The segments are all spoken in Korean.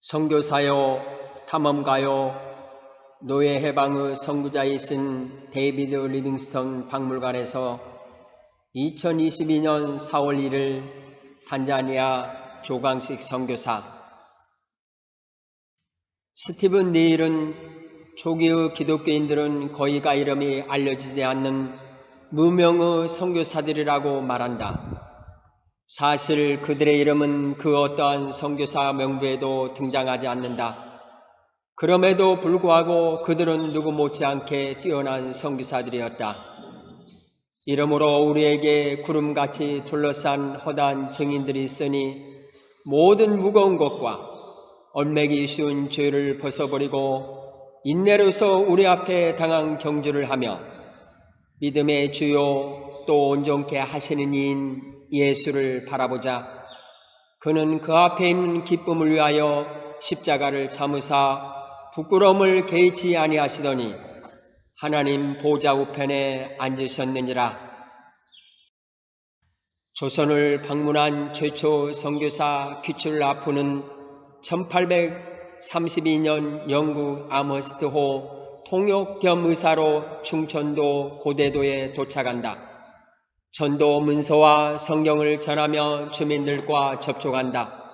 선교사요, 탐험가요, 노예 해방의 선구자이신 데이비드 리빙스턴 박물관에서 2022년 4월 1일 탄자니아 조광식 선교사. 스티븐 니일은 초기의 기독교인들은 거의가 이름이 알려지지 않는 무명의 선교사들이라고 말한다. 사실 그들의 이름은 그 어떠한 선교사 명부에도 등장하지 않는다. 그럼에도 불구하고 그들은 누구 못지않게 뛰어난 선교사들이었다. 이러므로 우리에게 구름같이 둘러싼 허다한 증인들이 있으니 모든 무거운 것과 얽매기 쉬운 죄를 벗어버리고 인내로서 우리 앞에 당한 경주를 하며 믿음의 주요 또 온전케 하시는 이인 예수를 바라보자. 그는 그 앞에 있는 기쁨을 위하여 십자가를 참으사 부끄러움을 개의치 아니하시더니 하나님 보좌 우편에 앉으셨느니라. 조선을 방문한 최초 선교사 퀴출 라프는 1832년 영국 아머스트호 통역 겸 의사로 충천도 고대도에 도착한다. 전도 문서와 성경을 전하며 주민들과 접촉한다.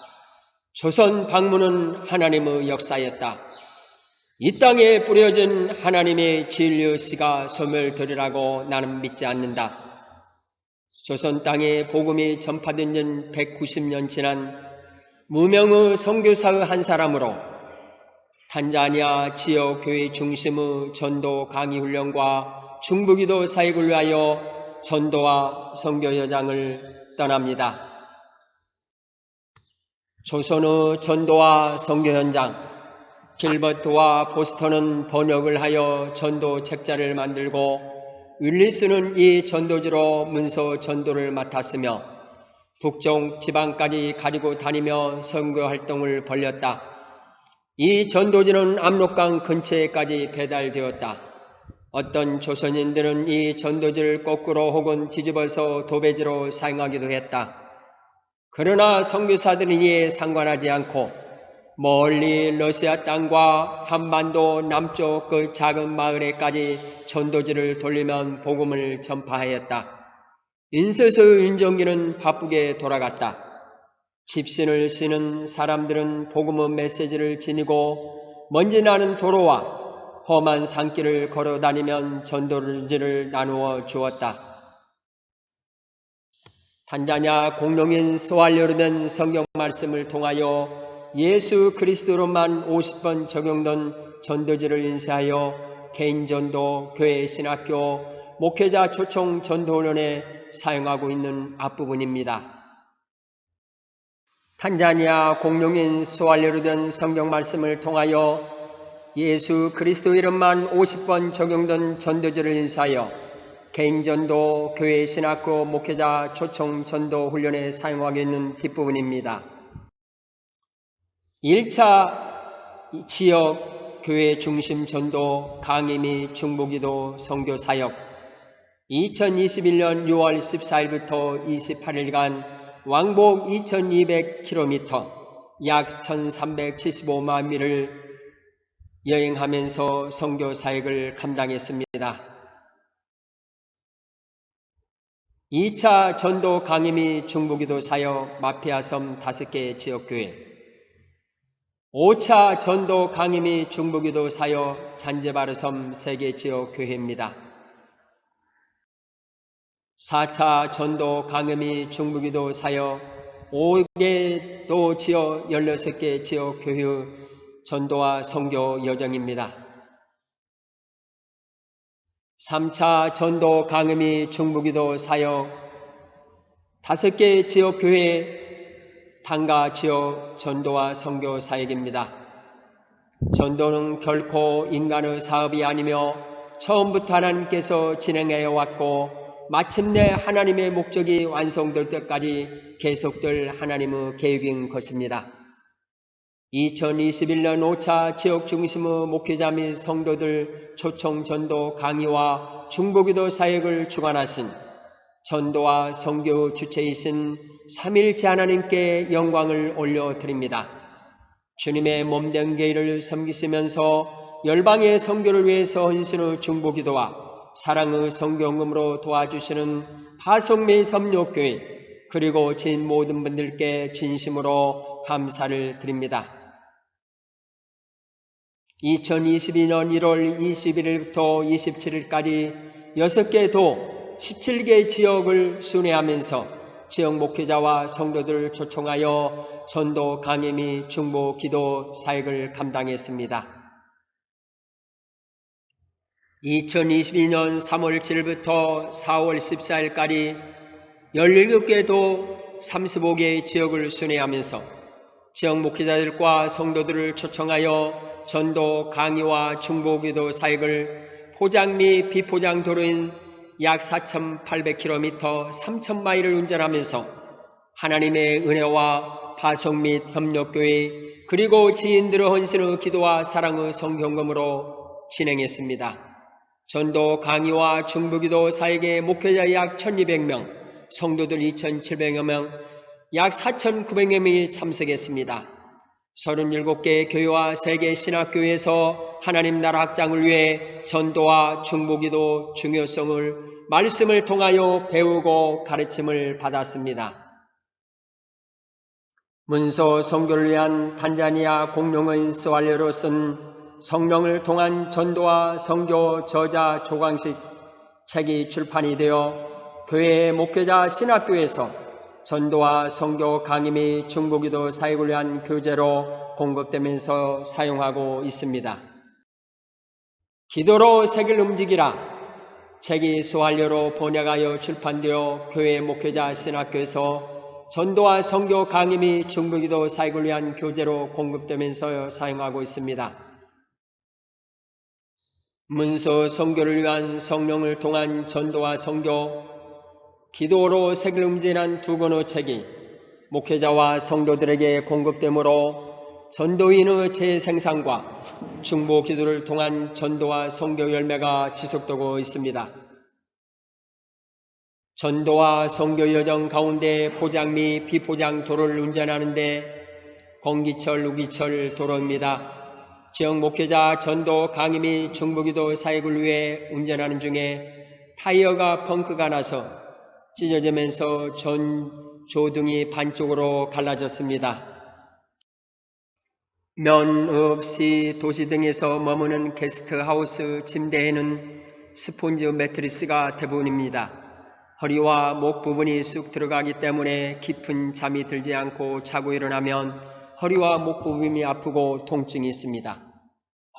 조선 방문은 하나님의 역사였다. 이 땅에 뿌려진 하나님의 진리의 씨가 소멸되리라고 나는 믿지 않는다. 조선 땅에 복음이 전파된 지 190년 지난 무명의 선교사의 한 사람으로 탄자니아 지역 교회 중심의 전도 강의 훈련과 중부기도 사역을 위하여 전도와 선교 여정을 떠납니다. 조선의 전도와 선교 현장, 길버트와 보스턴은 번역을 하여 전도 책자를 만들고 윌리스는 이 전도지로 문서 전도를 맡았으며 북쪽 지방까지 가지고 다니며 선교 활동을 벌였다. 이 전도지는 압록강 근처에까지 배달되었다. 어떤 조선인들은 이 전도지를 거꾸로 혹은 뒤집어서 도배지로 사용하기도 했다. 그러나 선교사들은 이에 상관하지 않고 멀리 러시아 땅과 한반도 남쪽 그 작은 마을에까지 전도지를 돌리면 복음을 전파하였다. 인쇄소의 인정기는 바쁘게 돌아갔다. 집신을 쓰는 사람들은 복음의 메시지를 지니고 먼지 나는 도로와 험한 산길을 걸어다니면 전도지를 나누어 주었다. 탄자니아 공룡인 스왈리오로 된 성경 말씀을 통하여 예수 그리스도로만 50번 적용된 전도지를 인쇄하여 개인전도, 교회 신학교, 목회자 초청 전도훈련에 사용하고 있는 앞부분입니다. 탄자니아 공룡인 스왈리오로 된 성경 말씀을 통하여 예수 그리스도 이름만 50번 적용된 전도지를 인쇄하여 개인전도, 교회 신학교, 목회자 초청 전도 훈련에 사용하고 있는 뒷부분입니다. 1차 지역 교회 중심 전도 강의 및 중보기도 선교 사역 2021년 6월 14일부터 28일간 왕복 2200km 약 1375만 미를 여행하면서 선교 사역을 감당했습니다. 2차 전도 강의 및 중보기도 사역 마피아섬 5개 지역교회 5차 전도 강의 및 중보기도 사역 잔제바르섬 3개 지역교회입니다. 4차 전도 강의 및 중보기도 사역 5개 도 지역 16개 지역교회의 전도와 선교 여정입니다. 3차 전도 강의 및 중보기도 사역 5개 지역교회 단가 지역 전도와 선교 사역입니다. 전도는 결코 인간의 사업이 아니며 처음부터 하나님께서 진행해 왔고 마침내 하나님의 목적이 완성될 때까지 계속될 하나님의 계획인 것입니다. 2021년 5차 지역 중심의 목회자 및 성도들 초청 전도 강의와 중보기도 사역을 주관하신 전도와 선교 주체이신 삼일째 하나님께 영광을 올려드립니다. 주님의 몸된 교회를 섬기시면서 열방의 선교를 위해서 헌신의 중보기도와 사랑의 성경음으로 도와주시는 파송 및 협력교회 그리고 진 모든 분들께 진심으로 감사를 드립니다. 2022년 1월 21일부터 27일까지 6개 도 17개 지역을 순회하면서 지역 목회자와 성도들을 초청하여 전도 강의 및 중보 기도 사역을 감당했습니다. 2022년 3월 7일부터 4월 14일까지 17개 도 35개 지역을 순회하면서 지역 목회자들과 성도들을 초청하여 전도 강의와 중보기도 사역을 포장 및 비포장 도로인 약 4,800km 3,000마일을 운전하면서 하나님의 은혜와 파송 및 협력교회 그리고 지인들의 헌신의 기도와 사랑의 성경금으로 진행했습니다. 전도 강의와 중보기도 사역의 목회자 약 1,200명, 성도들 2,700여 명, 약 4,900여 명이 참석했습니다. 37개 교회와 3개 신학교에서 하나님 나라 확장을 위해 전도와 중보기도 중요성을 말씀을 통하여 배우고 가르침을 받았습니다. 문서 선교를 위한 탄자니아 공룡의 스왈레로 쓴 성령을 통한 전도와 선교 저자 조광식 책이 출판이 되어 교회 목회자 신학교에서 전도와 선교 강의 및 중보기도 사역을 위한 교재로 공급되면서 사용하고 있습니다. 기도로 색을 움직이라 책이 스왈레로 번역하여 출판되어 교회 목회자 신학교에서 전도와 선교 강의 및 중보기도 사역을 위한 교재로 공급되면서 사용하고 있습니다. 문서 선교를 위한 성령을 통한 전도와 선교 기도로 색을 움직이는 두 권의 책이 목회자와 성도들에게 공급되므로 전도인의 재생산과 중보 기도를 통한 전도와 선교 열매가 지속되고 있습니다. 전도와 선교 여정 가운데 포장 및 비포장 도로를 운전하는데 공기철, 우기철 도로입니다. 지역 목회자 전도 강의 및 중보기도 사역을 위해 운전하는 중에 타이어가 펑크가 나서 찢어지면서 전 조등이 반쪽으로 갈라졌습니다. 면 없이 도시 등에서 머무는 게스트하우스 침대에는 스폰지 매트리스가 대부분입니다. 허리와 목 부분이 쑥 들어가기 때문에 깊은 잠이 들지 않고 자고 일어나면 허리와 목 부분이 아프고 통증이 있습니다.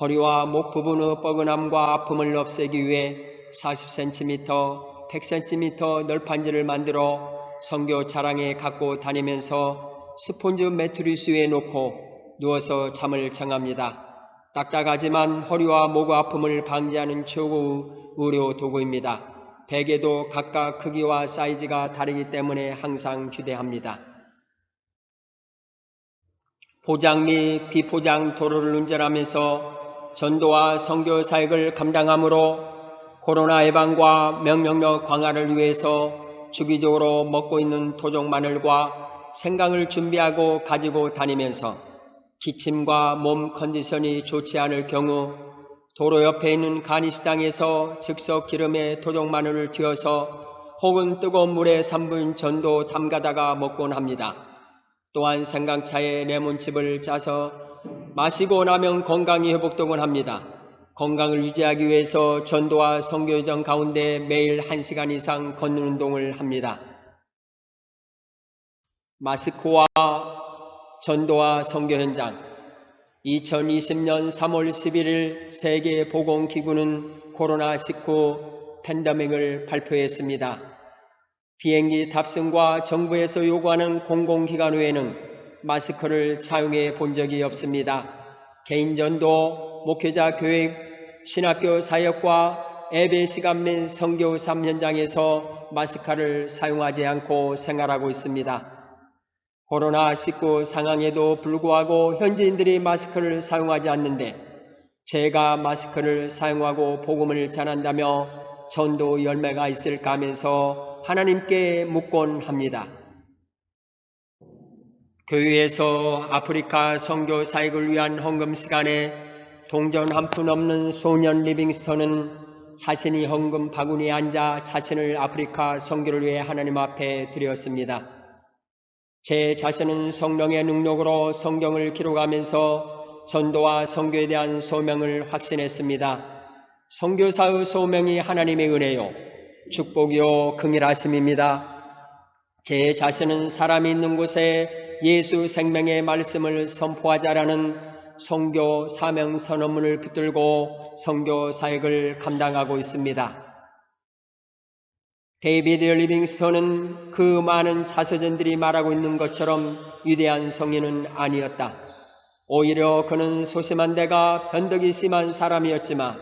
허리와 목 부분의 뻐근함과 아픔을 없애기 위해 40cm, 100cm 널판지를 만들어 선교 차량에 갖고 다니면서 스폰지 매트리스 위에 놓고 누워서 잠을 청합니다. 딱딱하지만 허리와 목 아픔을 방지하는 최고의 의료 도구입니다. 베개도 각각 크기와 사이즈가 다르기 때문에 항상 휴대합니다. 포장 및 비포장 도로를 운전하면서 전도와 선교 사역을 감당하므로 코로나 예방과 면역력 강화를 위해서 주기적으로 먹고 있는 토종 마늘과 생강을 준비하고 가지고 다니면서 기침과 몸 컨디션이 좋지 않을 경우 도로 옆에 있는 간이시장에서 즉석 기름에 토종 마늘을 튀어서 혹은 뜨거운 물에 3분 전도 담가다가 먹곤 합니다. 또한 생강차에 레몬즙을 짜서 마시고 나면 건강이 회복되곤 합니다. 건강을 유지하기 위해서 전도와 선교 여정 가운데 매일 1시간 이상 걷는 운동을 합니다. 마스크와 전도와 선교 현장 2020년 3월 11일 세계보건기구는 코로나19 팬데믹을 발표했습니다. 비행기 탑승과 정부에서 요구하는 공공기관 외에는 마스크를 사용해 본 적이 없습니다. 개인전도, 목회자 교육, 신학교 사역과 예배 시간 및 선교 삶 현장에서 마스크를 사용하지 않고 생활하고 있습니다. 코로나19 상황에도 불구하고 현지인들이 마스크를 사용하지 않는데 제가 마스크를 사용하고 복음을 전한다며 전도 열매가 있을까 하면서 하나님께 묻곤 합니다. 교회에서 아프리카 선교 사역을 위한 헌금 시간에 동전 한 푼 없는 소년 리빙스턴은 자신이 헌금 바구니에 앉아 자신을 아프리카 선교를 위해 하나님 앞에 드렸습니다. 제 자신은 성령의 능력으로 성경을 기록하면서 전도와 선교에 대한 소명을 확신했습니다. 선교사의 소명이 하나님의 은혜요, 축복이요, 긍휼하심입니다. 제 자신은 사람이 있는 곳에 예수 생명의 말씀을 선포하자라는 선교 사명 선언문을 붙들고 선교 사역을 감당하고 있습니다. 데이비드 리빙스턴은 그 많은 자서전들이 말하고 있는 것처럼 위대한 성인은 아니었다. 오히려 그는 소심한 데가 변덕이 심한 사람이었지만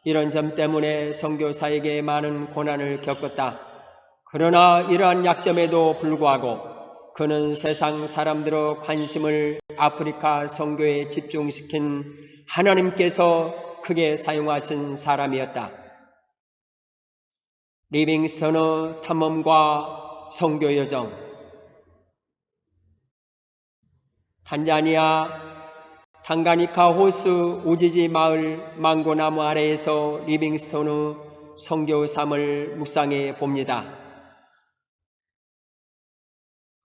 이런 점 때문에 선교사에게 많은 고난을 겪었다. 그러나 이러한 약점에도 불구하고 그는 세상 사람들의 관심을 아프리카 선교에 집중시킨 하나님께서 크게 사용하신 사람이었다. 리빙스턴의 탐험과 선교 여정. 탄자니아 탕가니카 호수 우지지 마을 망고나무 아래에서 리빙스턴의 선교 삶을 묵상해 봅니다.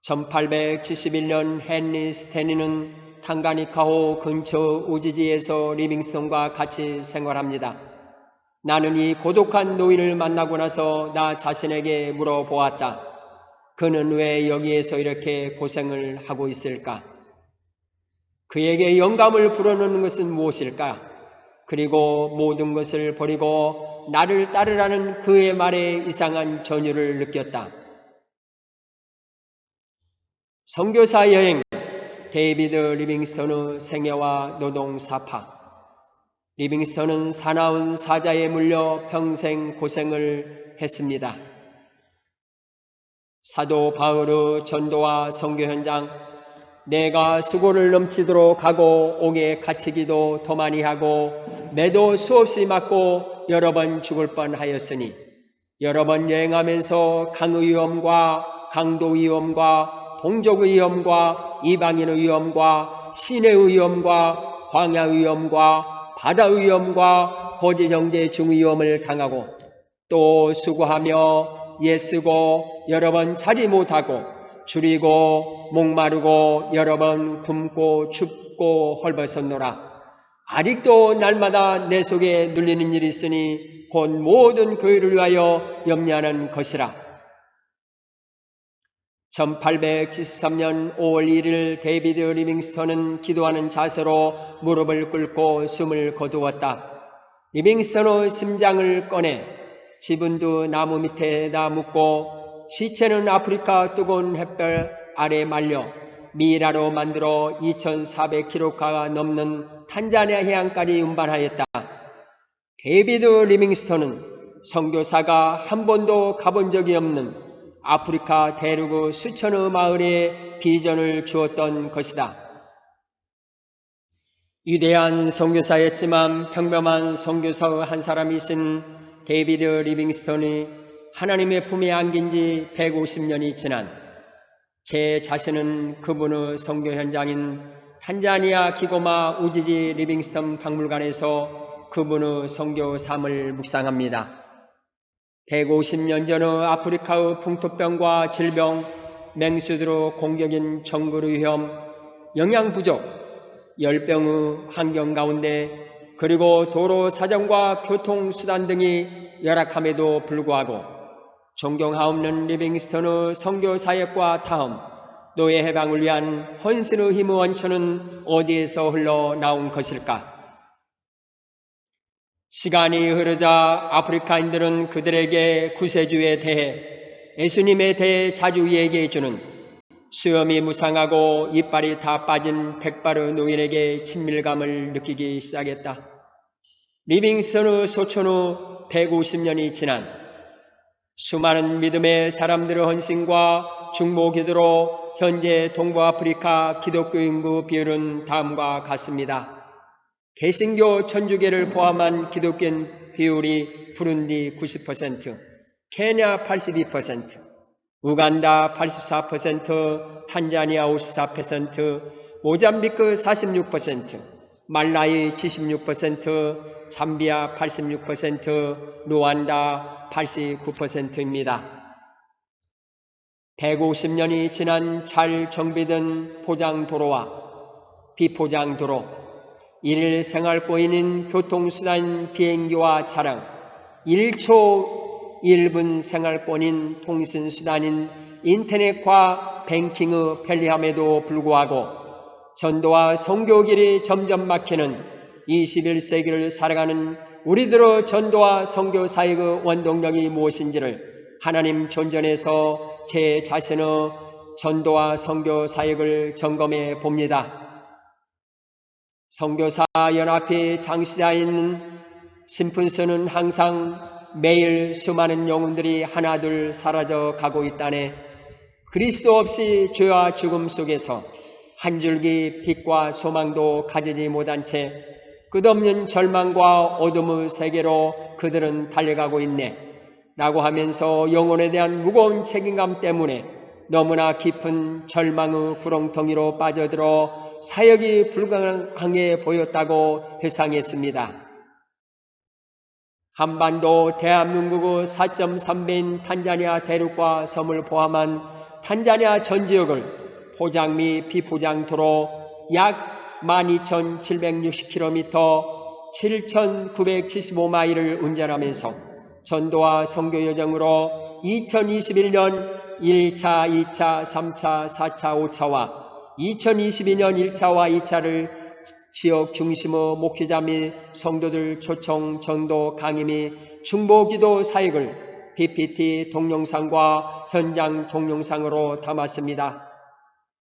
1871년 헨리 스탠리는 탕가니카호 근처 우지지에서 리빙스턴과 같이 생활합니다. 나는 이 고독한 노인을 만나고 나서 나 자신에게 물어보았다. 그는 왜 여기에서 이렇게 고생을 하고 있을까? 그에게 영감을 불어넣는 것은 무엇일까? 그리고 모든 것을 버리고 나를 따르라는 그의 말에 이상한 전율을 느꼈다. 선교사 여행, 데이비드 리빙스턴의 생애와 노동 사파. 리빙스턴은 사나운 사자에 물려 평생 고생을 했습니다. 사도 바울의 전도와 선교 현장, 내가 수고를 넘치도록 하고 옥에 갇히기도 더 많이 하고 매도 수없이 맞고 여러 번 죽을 뻔하였으니 여러 번 여행하면서 강의 위험과 강도 위험과 동족의 위험과 이방인의 위험과 시내의 위험과 광야의 위험과 바다의 위험과 거짓 정죄 중위험을 당하고 또 수고하며 애쓰고 여러 번 자리 못하고 줄이고 목마르고 여러 번 굶고 춥고 헐벗었노라. 아직도 날마다 내 속에 눌리는 일이 있으니 곧 모든 교회를 위하여 염려하는 것이라. 1873년 5월 1일 데이비드 리빙스턴은 기도하는 자세로 무릎을 꿇고 숨을 거두었다. 리빙스턴의 심장을 꺼내 지분도 나무 밑에다 묻고 시체는 아프리카 뜨거운 햇볕 아래 말려 미이라로 만들어 2400km가 넘는 탄자니아 해안까지 운반하였다. 데이비드 리빙스턴은 선교사가 한 번도 가본 적이 없는 아프리카 대륙의 수천의 마을에 비전을 주었던 것이다. 위대한 선교사였지만 평범한 선교사의 한 사람이신 데이비드 리빙스턴이 하나님의 품에 안긴 지 150년이 지난 제 자신은 그분의 선교 현장인 탄자니아 기고마 우지지 리빙스턴 박물관에서 그분의 선교 삶을 묵상합니다. 150년 전의 아프리카의 풍토병과 질병, 맹수들의 공격인 정글 위험, 영양 부족, 열병의 환경 가운데 그리고 도로 사정과 교통수단 등이 열악함에도 불구하고 존경하옵는 리빙스턴의 선교 사역과 다음 노예 해방을 위한 헌신의 힘의 원천은 어디에서 흘러나온 것일까? 시간이 흐르자 아프리카인들은 그들에게 구세주에 대해 예수님에 대해 자주 얘기해주는 수염이 무상하고 이빨이 다 빠진 백발의 노인에게 친밀감을 느끼기 시작했다. 리빙스턴의 소천 후 150년이 지난 수많은 믿음의 사람들의 헌신과 중보 기도로 현재 동부아프리카 기독교 인구 비율은 다음과 같습니다. 개신교 천주교를 포함한 기독교인 비율이 부룬디 90%, 케냐 82%, 우간다 84%, 탄자니아 54%, 모잠비크 46%, 말라위 76%, 잠비아 86%, 루안다 89%입니다. 150년이 지난 잘 정비된 포장도로와 비포장도로, 일일 생활보이는 교통수단 비행기와 차량, 1초 1분 생활권인 통신수단인 인터넷과 뱅킹의 편리함에도 불구하고 전도와 선교길이 점점 막히는 21세기를 살아가는 우리들의 전도와 선교 사역의 원동력이 무엇인지를 하나님 존전에서 제 자신의 전도와 선교 사역을 점검해 봅니다. 선교사 연합회 장시자인 심푼스는 항상 매일 수많은 영혼들이 하나둘 사라져 가고 있다네, 그리스도 없이 죄와 죽음 속에서 한 줄기 빛과 소망도 가지지 못한 채 끝없는 절망과 어둠의 세계로 그들은 달려가고 있네 라고 하면서 영혼에 대한 무거운 책임감 때문에 너무나 깊은 절망의 구렁텅이로 빠져들어 사역이 불가능하게 보였다고 회상했습니다. 한반도 대한민국의 4.3배인 탄자니아 대륙과 섬을 포함한 탄자니아 전 지역을 포장 및 비포장 도로 약 12,760km, 7,975마일을 운전하면서 전도와 선교 여정으로 2021년 1차, 2차, 3차, 4차, 5차와 2022년 1차와 2차를 지역 중심의 목회자 및 성도들 초청 전도 강의 및 중보기도 사역을 PPT 동영상과 현장 동영상으로 담았습니다.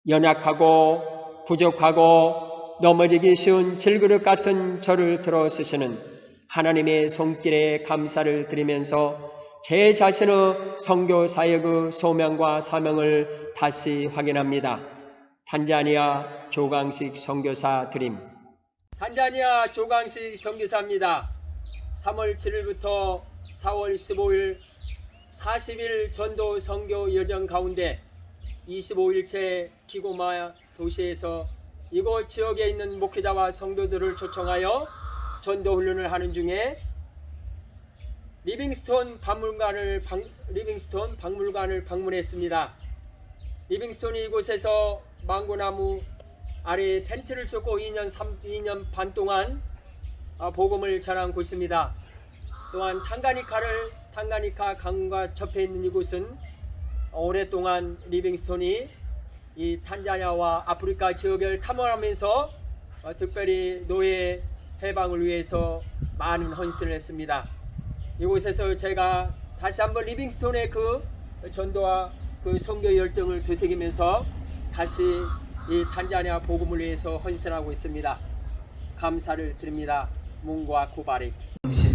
연약하고 부족하고 넘어지기 쉬운 질그릇 같은 저를 들어 쓰시는 하나님의 손길에 감사를 드리면서 제 자신의 선교 사역의 소명과 사명을 다시 확인합니다. 탄자니아 조광식 선교사 드림. 탄자니아 조광식 선교사입니다. 3월 7일부터 4월 15일 40일 전도 선교 여정 가운데 25일째 키고마 도시에서 이곳 지역에 있는 목회자와 성도들을 초청하여 전도 훈련을 하는 중에 리빙스톤 박물관을 방문했습니다. 리빙스톤이 이곳에서 망고나무 아래에 텐트를 쳤고 2년 반 동안 복음을 전한 곳입니다. 또한 탕가니카 강과 접해 있는 이곳은 오랫동안 리빙스톤이 이 탄자니아와 아프리카 지역을 탐험하면서 특별히 노예 해방을 위해서 많은 헌신을 했습니다. 이곳에서 제가 다시 한번 리빙스톤의 그 전도와 그 선교 열정을 되새기면서 다시 이 탄자니아 복음을 위해서 헌신하고 있습니다. 감사를 드립니다. 문과 구바리.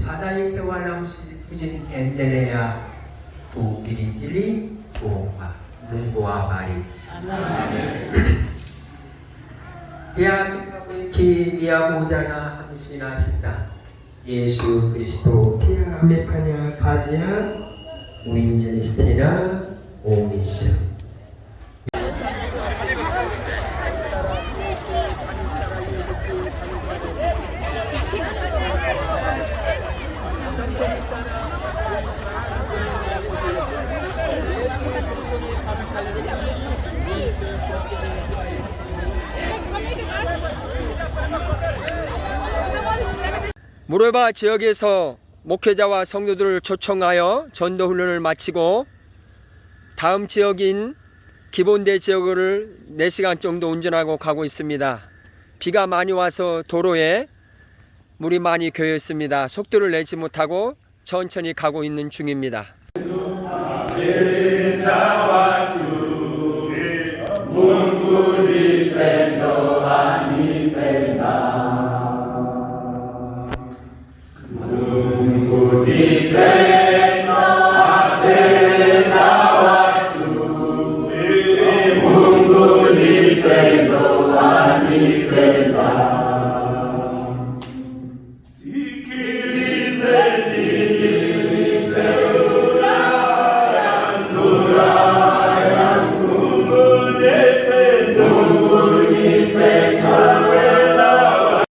바다의 평화나 부진 엔델레야 부비리질리 보마 문과 마리. Ki dia mujana hamsina sita Yesus Kristus kia amepanya kajian uinjili setina omisa. 무레바 지역에서 목회자와 성도들을 초청하여 전도 훈련을 마치고 다음 지역인 기본대 지역을 4시간 정도 운전하고 가고 있습니다. 비가 많이 와서 도로에 물이 많이 고여 있습니다. 속도를 내지 못하고 천천히 가고 있는 중입니다.